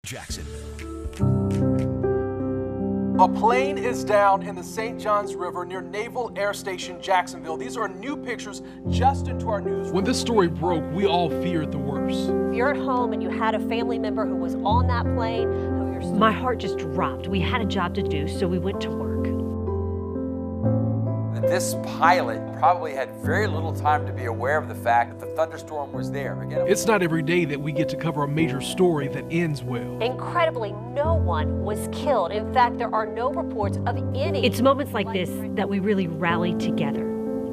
Jacksonville. A plane is down in the St. Johns River near Naval Air Station, Jacksonville. These are new pictures just into our news. When this story broke, we all feared the worst. If you're at home and you had a family member who was on that plane, my heart just dropped. We had a job to do, so we went to work. This pilot probably had very little time to be aware of the fact that the thunderstorm was there. Again, It's not every day that we get to cover a major story that ends well. Incredibly, no one was killed. In fact, there are no reports of any. It's moments like this that we really rally together.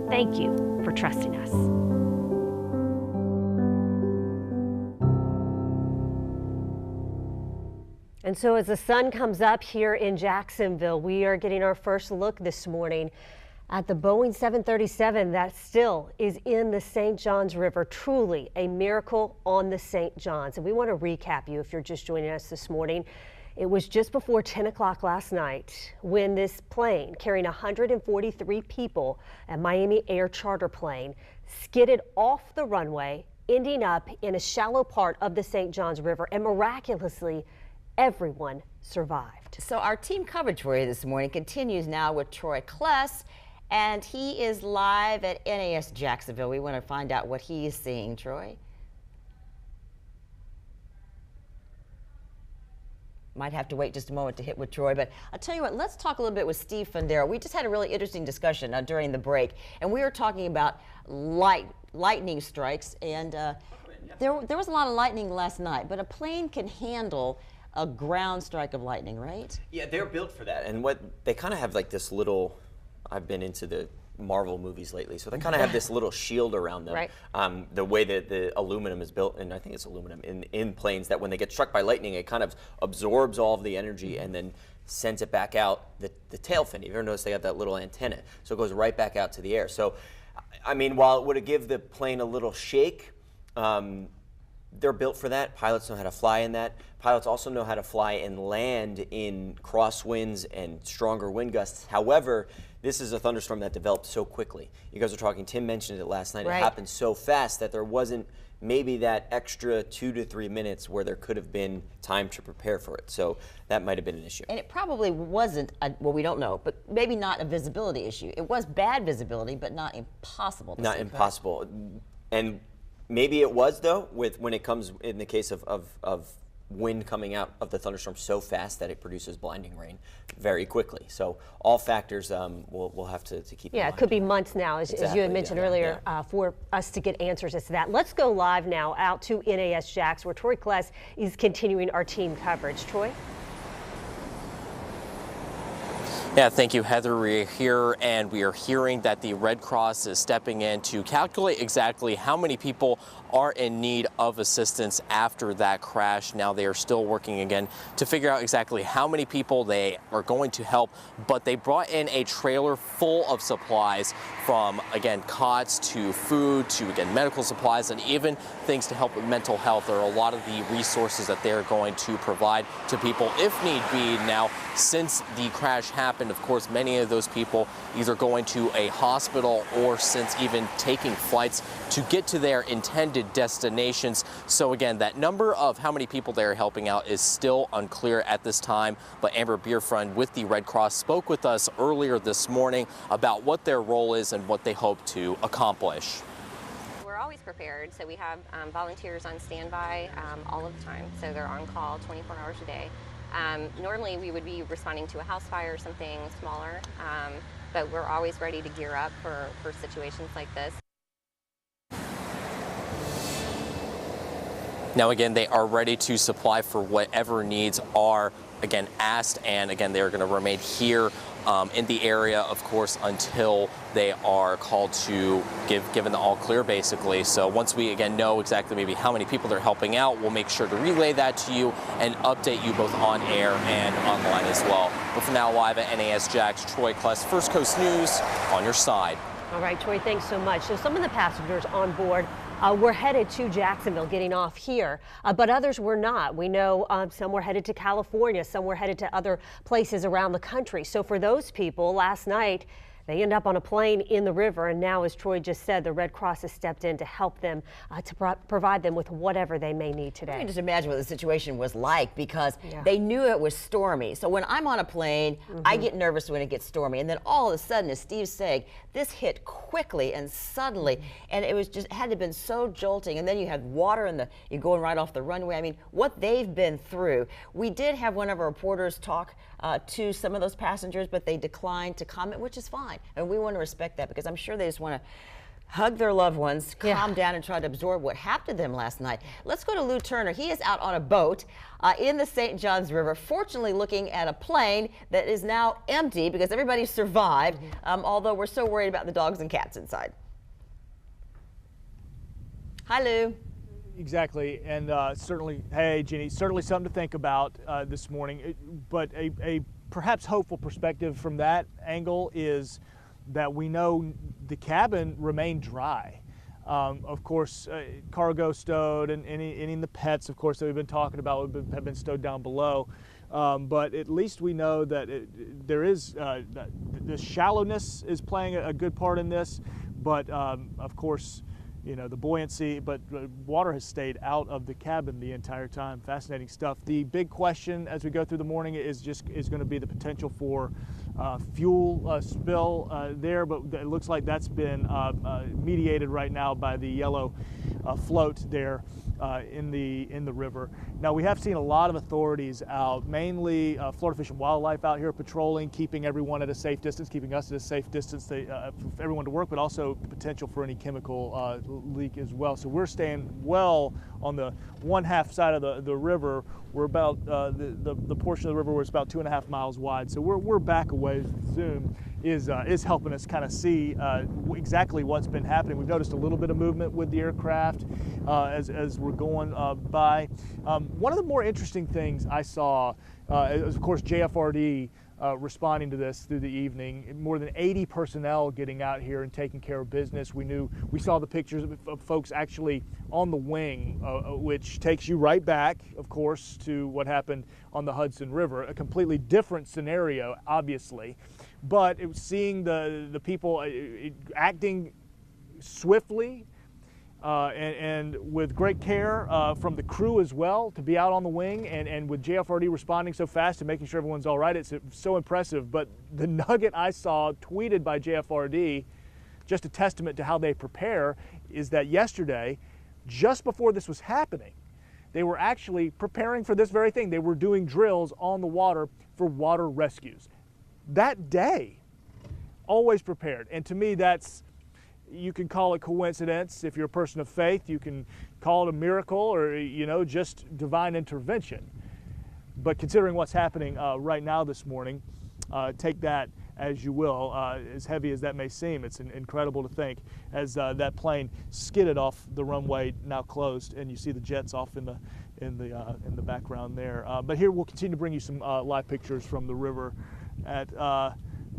Thank you for trusting us. And so as the sun comes up here in Jacksonville, we are getting our first look this morning at the Boeing 737 that still is in the St. Johns River. Truly a miracle on the St. Johns. And we want to recap you if you're just joining us this morning. It was just before 10 o'clock last night when this plane carrying 143 people, a Miami Air charter plane, skidded off the runway, ending up in a shallow part of the St. Johns River, and miraculously everyone survived. So our team coverage for you this morning continues now with Troy Kless, and he is live at NAS Jacksonville. We want to find out what he is seeing. Troy? Might have to wait just a moment to hit with Troy, but I'll tell you what, let's talk a little bit with Steve Fundero. We just had a really interesting discussion during the break, and we were talking about lightning strikes, and there was a lot of lightning last night, but a plane can handle a ground strike of lightning, right? Yeah, they're built for that. And what they kind of have like this little, I've been into the Marvel movies lately, so they kind of have this little shield around them. Right. The way that the aluminum is built, and I think it's aluminum, in planes, that when they get struck by lightning, it kind of absorbs all of the energy and then sends it back out the tail fin. You've ever noticed they have that little antenna? So it goes right back out to the air. So, I mean, while it would have given the plane a little shake, they're built for that. Pilots know how to fly in that. Pilots also know how to fly and land in crosswinds and stronger wind gusts. However, this is a thunderstorm that developed so quickly. You guys were talking, Tim mentioned it last night. Right. It happened so fast that there wasn't maybe that extra 2 to 3 minutes where there could have been time to prepare for it. So that might have been an issue. And it probably wasn't, well, we don't know, but maybe not a visibility issue. It was bad visibility, but not impossible to see, Not impossible. And maybe it was, though, when it comes in the case of wind coming out of the thunderstorm so fast that it produces blinding rain very quickly. So all factors we'll have to keep in mind. Yeah, it could be months now, as you had mentioned earlier, for us to get answers as to that. Let's go live now out to NAS Jax, where Troy Kless is continuing our team coverage. Troy? Yeah, thank you, Heather. We're here and we are hearing that the Red Cross is stepping in to calculate exactly how many people are in need of assistance after that crash. Now they are still working again to figure out exactly how many people they are going to help, but they brought in a trailer full of supplies from, again, cots to food to, again, medical supplies and even things to help with mental health. There are a lot of the resources that they're going to provide to people if need be. Now, since the crash happened, of course, many of those people either going to a hospital or since even taking flights to get to their intended destinations. So again, that number of how many people they're helping out is still unclear at this time. But Amber Bierfriend with the Red Cross spoke with us earlier this morning about what their role is and what they hope to accomplish. We're always prepared, so we have volunteers on standby all of the time, so they're on call 24 hours a day. Normally we would be responding to a house fire or something smaller, but we're always ready to gear up for situations like this. Now again, they are ready to supply for whatever needs are, again, asked, and again, they are going to remain here in the area, of course, until they are called to given the all clear, basically. So once we, again, know exactly maybe how many people they're helping out, we'll make sure to relay that to you and update you both on air and online as well. But for now, live at NAS Jax, Troy Kless, First Coast News, on your side. All right, Troy, thanks so much. So some of the passengers on board were headed to Jacksonville, getting off here, but others were not. We know some were headed to California, some were headed to other places around the country. So for those people, last night, They end up on a plane in the river, and now, as Troy just said, the Red Cross has stepped in to help them, to provide them with whatever they may need today. I can just imagine what the situation was like, because they knew it was stormy. So when I'm on a plane, I get nervous when it gets stormy, and then all of a sudden, as Steve's saying, this hit quickly and suddenly, and it was just had to have been so jolting. And then you had water and you're going right off the runway. I mean, what they've been through. We did have one of our reporters talk to some of those passengers, but they declined to comment, which is fine. And we want to respect that, because I'm sure they just want to hug their loved ones, calm down, and try to absorb what happened to them last night. Let's go to Lou Turner. He is out on a boat in the St. Johns River, fortunately looking at a plane that is now empty because everybody survived, although we're so worried about the dogs and cats inside. Hi, Lou. Exactly, and certainly, hey, Jenny, certainly something to think about this morning. But a perhaps hopeful perspective from that angle is that we know the cabin remained dry. Of course, cargo stowed, and any of the pets, of course, that we've been talking about have been stowed down below. But at least we know that there is the shallowness is playing a good part in this. But of course, you know, the buoyancy, but water has stayed out of the cabin the entire time. Fascinating stuff. The big question as we go through the morning is going to be the potential for fuel spill there, but it looks like that's been mediated right now by the yellow float there in the river. Now, we have seen a lot of authorities out, mainly Florida Fish and Wildlife out here patrolling, keeping everyone at a safe distance, keeping us at a safe distance for everyone to work, but also potential for any chemical leak as well. So we're staying well on the one half side of the river. We're about the portion of the river where it's about 2.5 miles wide. So we're back away. Zoom is helping us kind of see exactly what's been happening. We've noticed a little bit of movement with the aircraft as we're going by. One of the more interesting things I saw is, of course, JFRD responding to this through the evening. More than 80 personnel getting out here and taking care of business. We saw the pictures of folks actually on the wing, which takes you right back, of course, to what happened on the Hudson River. A completely different scenario, obviously, but it was seeing the people acting swiftly and with great care from the crew as well, to be out on the wing, and with JFRD responding so fast and making sure everyone's all right. It's so impressive. But the nugget I saw tweeted by JFRD, just a testament to how they prepare, is that yesterday, just before this was happening, they were actually preparing for this very thing. They were doing drills on the water for water rescues. That day, always prepared. And to me, you can call it coincidence. If you're a person of faith, you can call it a miracle, or, you know, just divine intervention. But considering what's happening right now this morning, take that as you will, as heavy as that may seem. It's incredible to think as that plane skidded off the runway, now closed, and you see the jets off in the background there. But here we'll continue to bring you some live pictures from the river at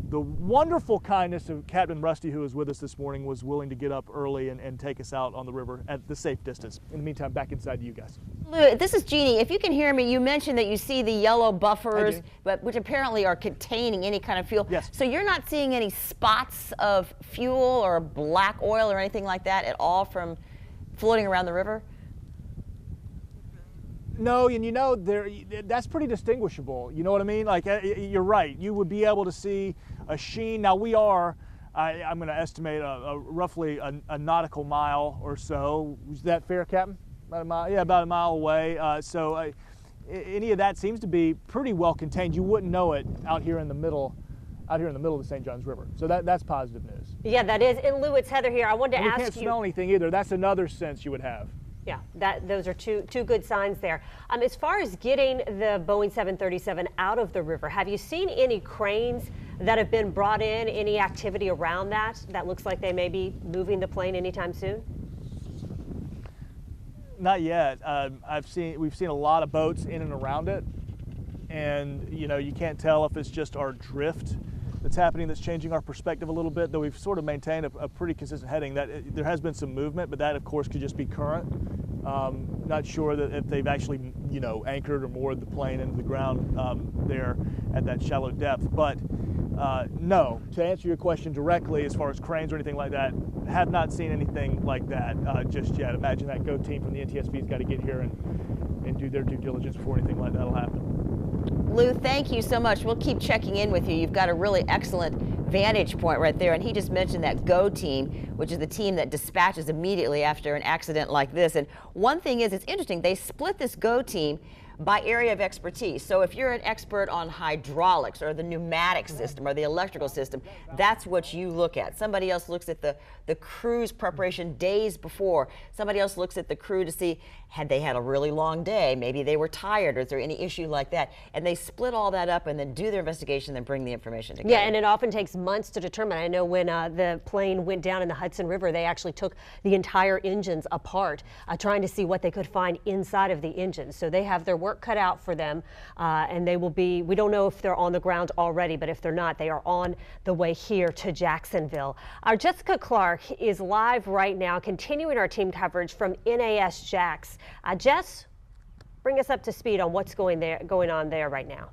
the wonderful kindness of Captain Rusty, who was with us this morning, was willing to get up early and take us out on the river at the safe distance. In the meantime, back inside to you guys. Lou, this is Jeannie. If you can hear me, you mentioned that you see the yellow buffers, which apparently are containing any kind of fuel. Yes. So you're not seeing any spots of fuel or black oil or anything like that at all from floating around the river? No, and you know, that's pretty distinguishable. You know what I mean? Like, you're right. You would be able to see a sheen. Now, we are, I'm going to estimate roughly a nautical mile or so. Is that fair, Captain? About a mile? Yeah, about a mile away. So any of that seems to be pretty well contained. You wouldn't know it out here in the middle of the St. Johns River. So that's positive news. Yeah, that is. And Lou, it's Heather here. I wanted to ask you. We can't smell anything either. That's another sense you would have. Yeah, those are two good signs there. As far as getting the Boeing 737 out of the river, have you seen any cranes that have been brought in, any activity around that looks like they may be moving the plane anytime soon? Not yet. We've seen a lot of boats in and around it, and you know, you can't tell if it's just our drift that's happening that's changing our perspective a little bit, though we've sort of maintained a pretty consistent heading. There has been some movement, but that of course could just be current. Not sure that if they've actually, you know, anchored or moored the plane into the ground there at that shallow depth. But No, to answer your question directly, as far as cranes or anything like that, have not seen anything like that just yet. Imagine that GO team from the NTSB's got to get here and do their due diligence before anything like that will happen. Lou, thank you so much. We'll keep checking in with you. You've got a really excellent vantage point right there. And he just mentioned that GO team, which is the team that dispatches immediately after an accident like this. And one thing is, it's interesting, they split this GO team by area of expertise. So if you're an expert on hydraulics or the pneumatic system or the electrical system, that's what you look at. Somebody else looks at the crew's preparation days before. Somebody else looks at the crew to see, had they had a really long day, maybe they were tired, or is there any issue like that? And they split all that up and then do their investigation, then bring the information together. Yeah, and it often takes months to determine. I know when the plane went down in the Hudson River, they actually took the entire engines apart, trying to see what they could find inside of the engines. So they have their work cut out for them, and they will be, we don't know if they're on the ground already, but if they're not, they are on the way here to Jacksonville. Our Jessica Clark is live right now, continuing our team coverage from NAS Jax. Jess, bring us up to speed on what's going on there right now.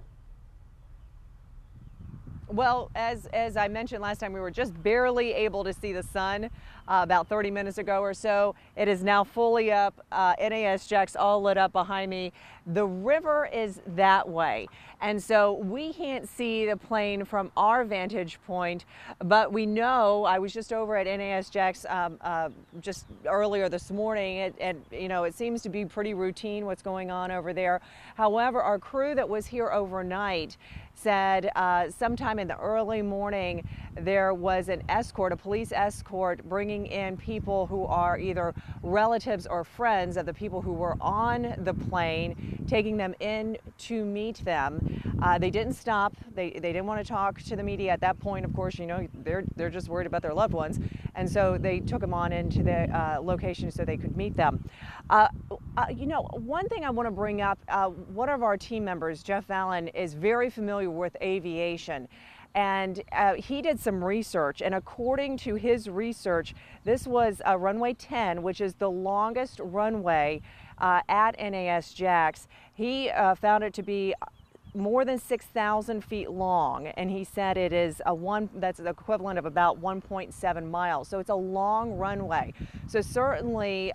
Well, as I mentioned last time, we were just barely able to see the sun about 30 minutes ago or so. It is now fully up. NAS Jax all lit up behind me. The river is that way, and so we can't see the plane from our vantage point, but we know, I was just over at NAS Jax just earlier this morning, and you know, it seems to be pretty routine what's going on over there. However, our crew that was here overnight said sometime in the early morning there was an escort, a police escort, bringing in people who are either relatives or friends of the people who were on the plane, taking them in to meet them. They didn't stop. They didn't want to talk to the media at that point. Of course, you know, they're just worried about their loved ones, and so they took them on into the location so they could meet them. You know, one thing I want to bring up, one of our team members, Jeff Allen, is very familiar with aviation, and he did some research, and according to his research, this was runway 10, which is the longest runway at NAS Jax. He found it to be more than 6,000 feet long, and he said it is that's the equivalent of about 1.7 miles. So it's a long runway. So certainly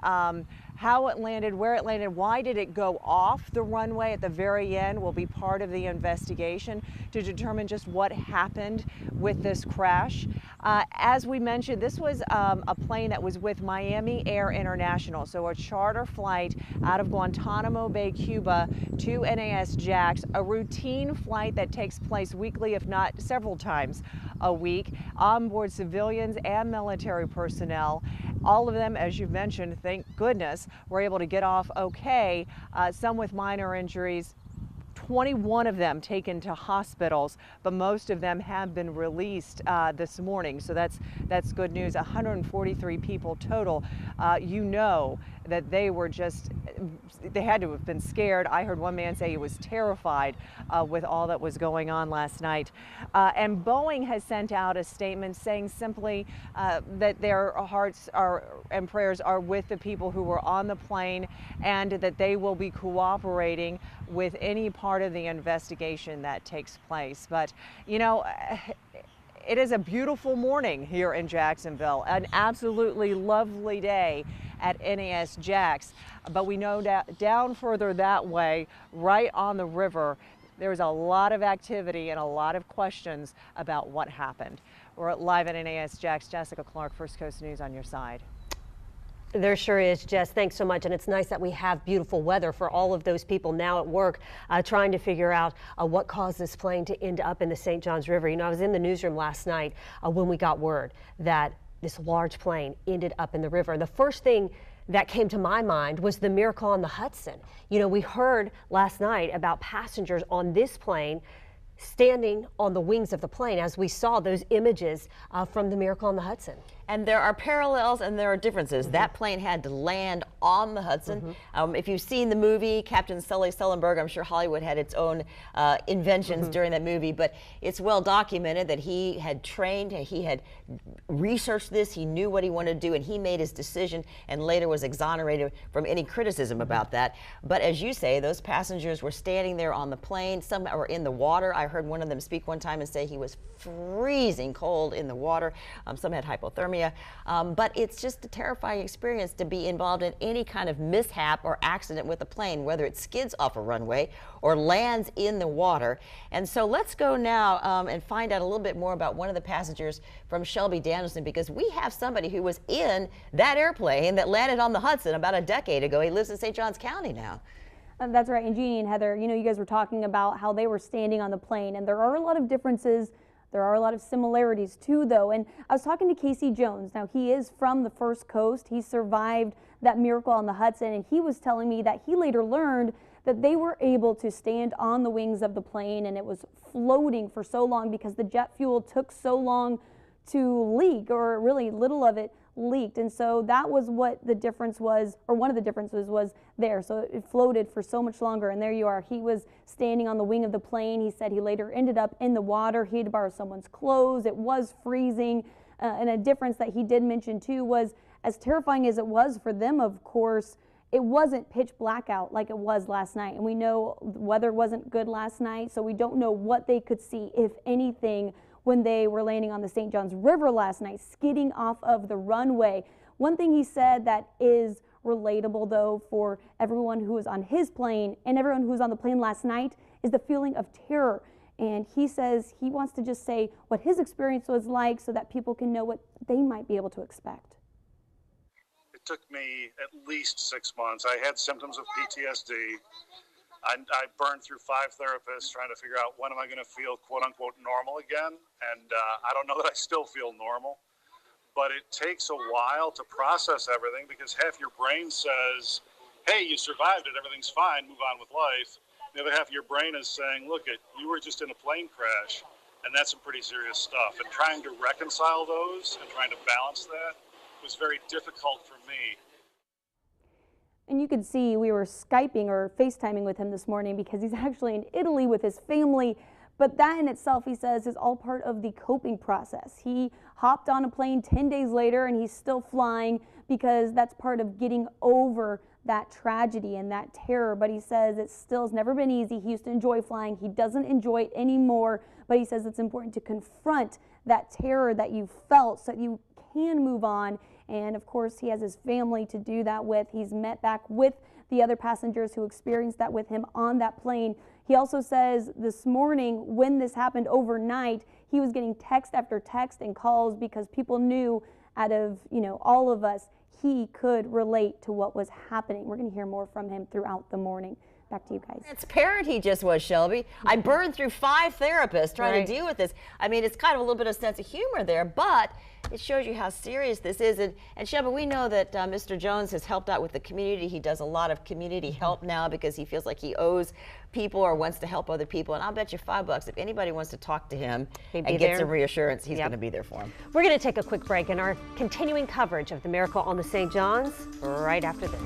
how it landed, where it landed, why did it go off the runway at the very end will be part of the investigation to determine just what happened with this crash. As we mentioned, this was a plane that was with Miami Air International, so a charter flight out of Guantanamo Bay, Cuba to NAS Jax, a routine flight that takes place weekly, if not several times a week, on board civilians and military personnel. All of them, as you've mentioned, thank goodness, were able to get off okay, some with minor injuries. 21 of them taken to hospitals, but most of them have been released this morning. So that's good news. 143 people total. You know that they were just, they had to have been scared. I heard one man say he was terrified with all that was going on last night. And Boeing has sent out a statement saying simply that their hearts and prayers are with the people who were on the plane, and that they will be cooperating with any part of the investigation that takes place. But, you know, it is a beautiful morning here in Jacksonville, an absolutely lovely day at NAS Jax. But we know that down further that way, right on the river, there's a lot of activity and a lot of questions about what happened. We're live at NAS Jax. Jessica Clark, First Coast News, on your side. There sure is, Jess. Thanks so much. And it's nice that we have beautiful weather for all of those people now at work trying to figure out what caused this plane to end up in the St. Johns River. You know, I was in the newsroom last night when we got word that this large plane ended up in the river. And the first thing that came to my mind was the miracle on the Hudson. You know, we heard last night about passengers on this plane standing on the wings of the plane as we saw those images from the miracle on the Hudson. And there are parallels and there are differences. That plane had to land on the Hudson. If you've seen the movie, Captain Sully Sullenberg, I'm sure Hollywood had its own inventions during that movie, but it's well documented that he had trained, he had researched this, he knew what he wanted to do, and he made his decision and later was exonerated from any criticism about that. But as you say, those passengers were standing there on the plane. Some were in the water. I heard one of them speak one time and say he was freezing cold in the water. Some had hypothermia. But it's just a terrifying experience to be involved in any kind of mishap or accident with a plane, whether it skids off a runway or lands in the water. And so let's go now and find out a little bit more about one of the passengers from Shelby Danielson, because we have somebody who was in that airplane that landed on the Hudson about a decade ago. He lives in St. Johns County now. That's right. And Jeannie and Heather, you know, you guys were talking about how they were standing on the plane, and there are a lot of differences. There are a lot of similarities too, though. And I was talking to Casey Jones. Now, he is from the First Coast. He survived that miracle on the Hudson, and he was telling me that he later learned that they were able to stand on the wings of the plane, and it was floating for so long because the jet fuel took so long to leak, or really little of it leaked. And so that was what the difference was, or one of the differences was there. So it floated for so much longer, and there you are. He was standing on the wing of the plane. He said he later ended up in the water. He had to borrow someone's clothes. It was freezing. And a difference that he did mention too was, as terrifying as it was for them, of course, it wasn't pitch blackout like it was last night. And we know the weather wasn't good last night, so we don't know what they could see, if anything, when they were landing on the St. Johns River last night, skidding off of the runway. One thing he said that is relatable, though, for everyone who was on his plane and everyone who was on the plane last night is the feeling of terror. And he says he wants to just say what his experience was like so that people can know what they might be able to expect. It took me at least 6 months. I had symptoms of PTSD. I burned through 5 therapists trying to figure out when am I going to feel quote unquote normal again. And I don't know that I still feel normal, but it takes a while to process everything because half your brain says, hey, you survived it, everything's fine, move on with life. The other half of your brain is saying, look, you were just in a plane crash, and that's some pretty serious stuff. And trying to reconcile those and trying to balance that was very difficult for me. And you could see we were Skyping or FaceTiming with him this morning because he's actually in Italy with his family. But that in itself, he says, is all part of the coping process. He hopped on a plane 10 days later and he's still flying because that's part of getting over that tragedy and that terror. But he says it still has never been easy. He used to enjoy flying. He doesn't enjoy it anymore. But he says it's important to confront that terror that you felt so that you can move on. And of course, he has his family to do that with. He's met back with the other passengers who experienced that with him on that plane. He also says this morning, when this happened overnight, he was getting text after text and calls because people knew out of, all of us, he could relate to what was happening. We're going to hear more from him throughout the morning. Back to you guys. Transparent he just was, Shelby. I burned through 5 therapists trying to deal with this. I mean, it's kind of a little bit of sense of humor there, but it shows you how serious this is. And Shelby, we know that Mr. Jones has helped out with the community. He does a lot of community help now because he feels like he owes people or wants to help other people. And I'll bet you $5 if anybody wants to talk to him and get some reassurance, he's going to be there for him. We're going to take a quick break in our continuing coverage of the miracle on the St. Johns right after this.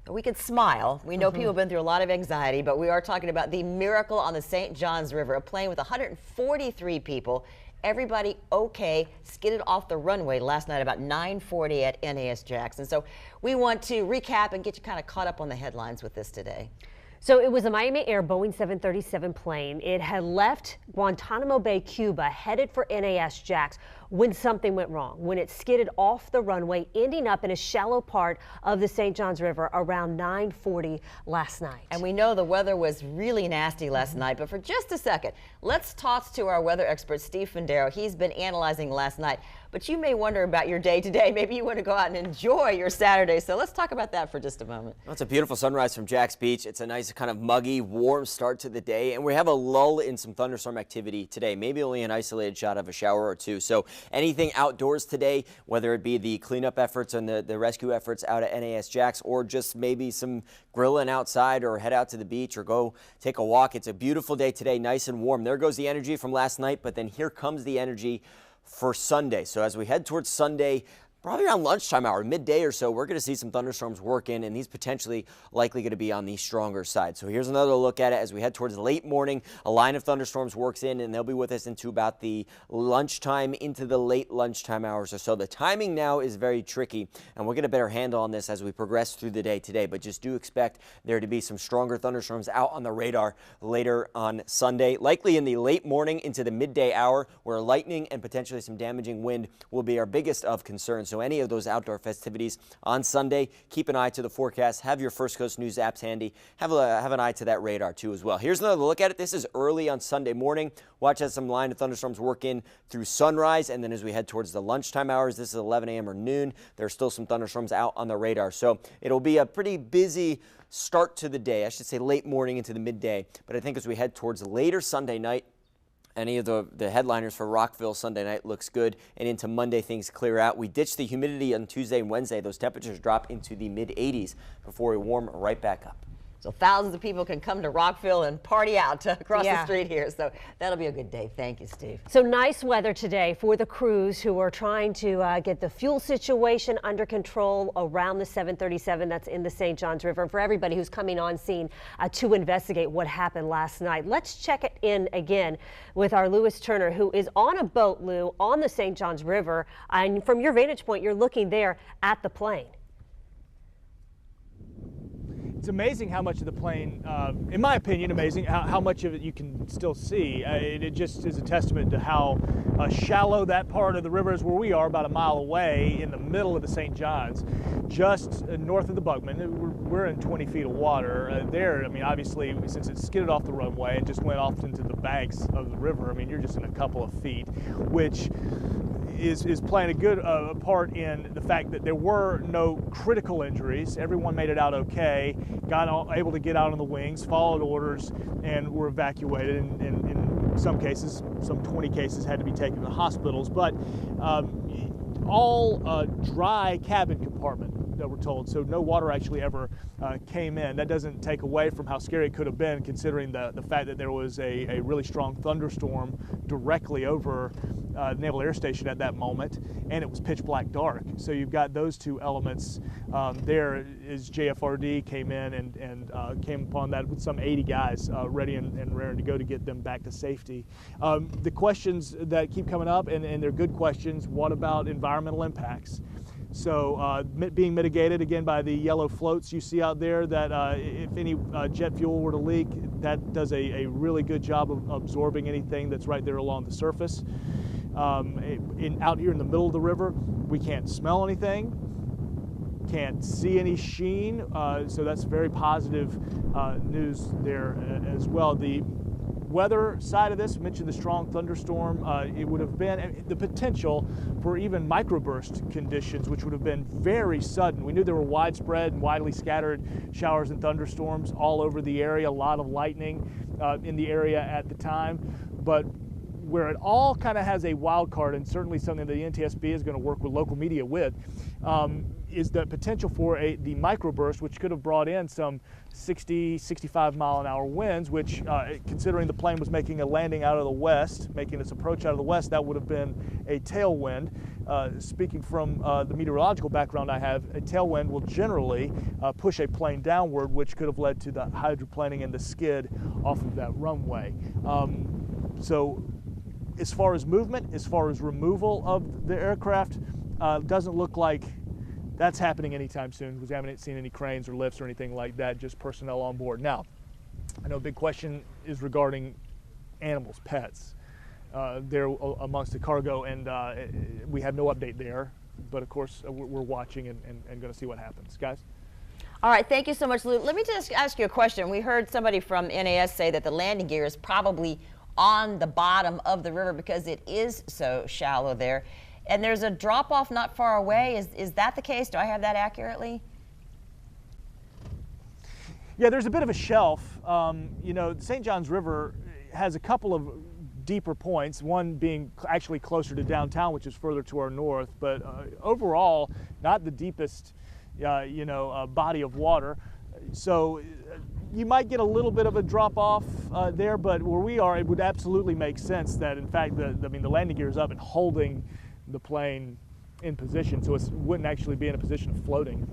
We can smile. We know people have been through a lot of anxiety, but we are talking about the miracle on the St. Johns River, a plane with 143 people. Everybody okay, skidded off the runway last night about 9:40 at NAS Jax. And so we want to recap and get you kind of caught up on the headlines with this today. So it was a Miami Air Boeing 737 plane. It had left Guantanamo Bay, Cuba, headed for NAS Jax when something went wrong, when it skidded off the runway, ending up in a shallow part of the St. Johns River around 9:40 last night. And we know the weather was really nasty last night, but for just a second, let's talk to our weather expert, Steve Fendero. He's been analyzing last night, but you may wonder about your day today. Maybe you want to go out and enjoy your Saturday. So let's talk about that for just a moment. Well, it's a beautiful sunrise from Jax Beach. It's a nice kind of muggy, warm start to the day, and we have a lull in some thunderstorm activity today, maybe only an isolated shot of a shower or two. So anything outdoors today, whether it be the cleanup efforts and the rescue efforts out at NAS Jax, or just maybe some grilling outside or head out to the beach or go take a walk. It's a beautiful day today, nice and warm. There goes the energy from last night, but then here comes the energy for Sunday. So as we head towards Sunday, probably around lunchtime hour, midday or so, we're going to see some thunderstorms work in, and these potentially likely going to be on the stronger side. So here's another look at it as we head towards late morning. A line of thunderstorms works in, and they'll be with us into about the lunchtime into the late lunchtime hours or so. The timing now is very tricky, and we'll get a better handle on this as we progress through the day today. But just do expect there to be some stronger thunderstorms out on the radar later on Sunday, likely in the late morning into the midday hour, where lightning and potentially some damaging wind will be our biggest of concerns. So any of those outdoor festivities on Sunday, keep an eye to the forecast. Have your First Coast News apps handy. Have an eye to that radar too as well. Here's another look at it. This is early on Sunday morning. Watch as some line of thunderstorms work in through sunrise, and then as we head towards the lunchtime hours, this is 11 a.m. or noon, there's still some thunderstorms out on the radar. So it'll be a pretty busy start to the day. I should say late morning into the midday. But I think as we head towards later Sunday night, any of the headliners for Rockville Sunday night looks good, and into Monday things clear out. We ditch the humidity on Tuesday and Wednesday. Those temperatures drop into the mid-80s before we warm right back up. So thousands of people can come to Rockville and party out across the street here. So that'll be a good day. Thank you, Steve. So nice weather today for the crews who are trying to get the fuel situation under control around the 737 that's in the St. Johns River, and for everybody who's coming on scene to investigate what happened last night. Let's check it in again with our Lewis Turner, who is on a boat, Lou, on the St. Johns River. And from your vantage point, you're looking there at the plane. It's amazing how much of the plane, in my opinion, amazing how much of it you can still see. It just is a testament to how shallow that part of the river is, where we are about a mile away in the middle of the St. Johns, just north of the Bugman. We're in 20 feet of water there. I mean, obviously, since it skidded off the runway and just went off into the banks of the river, I mean, you're just in a couple of feet, which is playing a good part in the fact that there were no critical injuries. Everyone made it out okay, able to get out on the wings, followed orders, and were evacuated. And in some cases, some 20 cases had to be taken to the hospitals. But all dry cabin compartment, that we're told, so no water actually ever came in. That doesn't take away from how scary it could have been, considering the fact that there was a really strong thunderstorm directly over Naval Air Station at that moment, and it was pitch black dark. So you've got those two elements there as JFRD came in and came upon that with some 80 guys ready and raring to go to get them back to safety. The questions that keep coming up, and they're good questions, what about environmental impacts? So being mitigated again by the yellow floats you see out there, that if any jet fuel were to leak, that does a really good job of absorbing anything that's right there along the surface. Out here in the middle of the river, we can't smell anything, can't see any sheen, so that's very positive news there as well. The weather side of this, I mentioned the strong thunderstorm, it would have been the potential for even microburst conditions, which would have been very sudden. We knew there were widespread and widely scattered showers and thunderstorms all over the area, a lot of lightning in the area at the time, but where it all kind of has a wild card, and certainly something that the NTSB is going to work with local media with, is the potential for the microburst, which could have brought in some 60, 65 mile an hour winds, which considering the plane was making a landing out of the west, making its approach out of the west, that would have been a tailwind. Speaking from the meteorological background I have, a tailwind will generally push a plane downward, which could have led to the hydroplaning and the skid off of that runway. So as far as movement, as far as removal of the aircraft, doesn't look like that's happening anytime soon, because we haven't seen any cranes or lifts or anything like that, just personnel on board. Now, I know a big question is regarding animals, pets. They're amongst the cargo, and we have no update there, but of course we're watching and going to see what happens. Guys? All right, thank you so much, Lou. Let me just ask you a question. We heard somebody from NAS say that the landing gear is probably on the bottom of the river because it is so shallow there. And there's a drop-off not far away. Is that the case? Do I have that accurately? Yeah, there's a bit of a shelf. You know, St. Johns River has a couple of deeper points, one being actually closer to downtown, which is further to our north, but overall, not the deepest, body of water. So you might get a little bit of a drop off there, but where we are, it would absolutely make sense that, in fact, the landing gear is up and holding the plane in position, so it wouldn't actually be in a position of floating.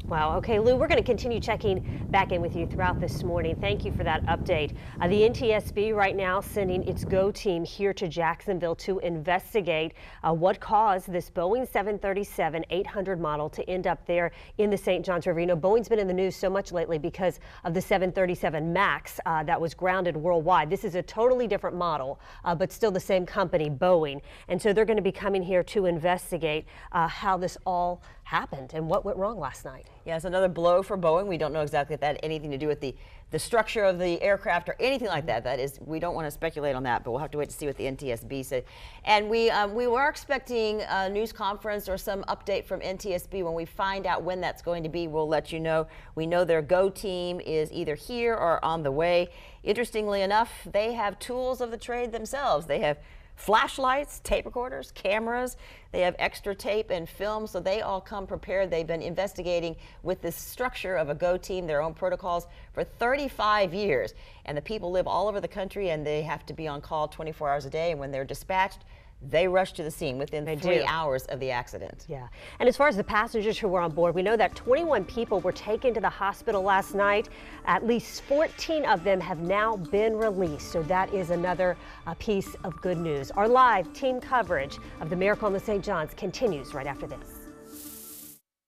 Wow. Okay, Lou, we're going to continue checking back in with you throughout this morning. Thank you for that update. The NTSB right now sending its GO team here to Jacksonville to investigate what caused this Boeing 737-800 model to end up there in the St. Johns River. You know, Boeing's been in the news so much lately because of the 737 MAX that was grounded worldwide. This is a totally different model, but still the same company, Boeing. And so they're going to be coming here to investigate how this all happened and what went wrong last night. Yes, another blow for Boeing. We don't know exactly if that had anything to do with the structure of the aircraft or anything like that. That is, we don't want to speculate on that, but we'll have to wait to see what the NTSB said. And we were expecting a news conference or some update from NTSB. When we find out when that's going to be, we'll let you know. We know their GO team is either here or on the way. Interestingly enough, they have tools of the trade themselves. They have flashlights, tape recorders, cameras. They have extra tape and film, so they all come prepared. They've been investigating with this structure of a GO team, their own protocols, for 35 years. And the people live all over the country, and they have to be on call 24 hours a day. And when they're dispatched, they rush to the scene within 3 hours of the accident. Yeah. And as far as the passengers who were on board, we know that 21 people were taken to the hospital last night. At least 14 of them have now been released. So that is another piece of good news. Our live team coverage of the miracle on the St. Johns continues right after this.